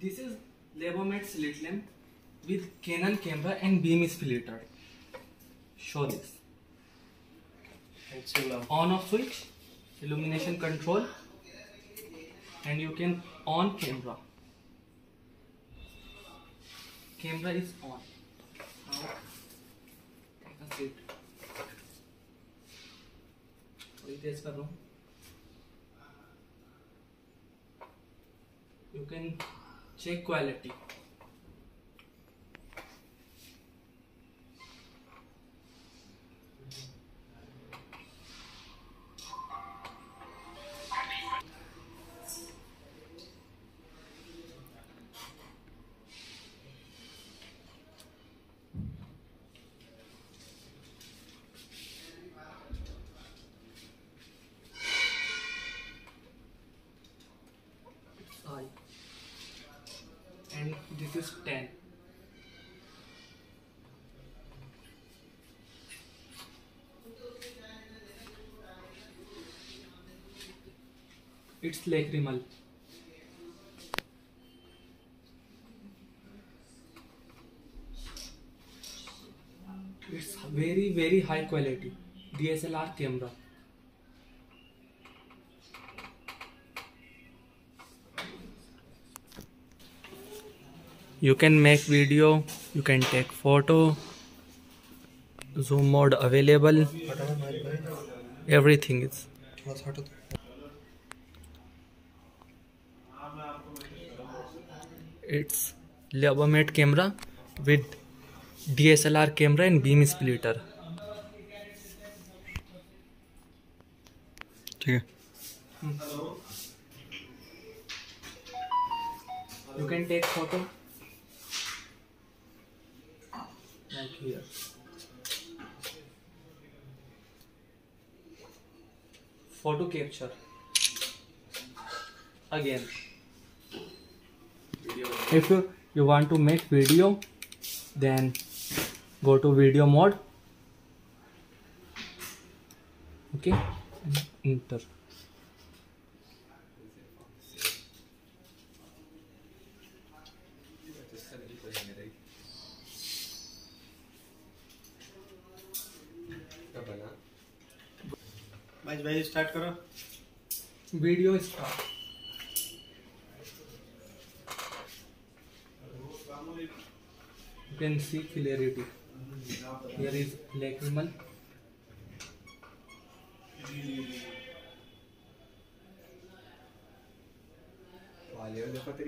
This is Levomet slit lamp with Canon camera and beam splitter. Show this. On off switch, illumination control, and you can on camera. Camera is on. Now take a seat. थोड़ी तेज कर रहा हूँ. You can check quality. And this is 10. It's lacrimal. It's very high quality DSLR camera. You can make video, you can take photo, zoom mode available, everything is. It's Levomet camera with DSLR camera and beam splitter. Okay. You can take photo. Like here. Photo capture. Again. If you want to make video, then go to video mode. Okay. Enter. भाई start करो. Video start. You can see clarity. Here is lacrimal. Valeu, deu pra ter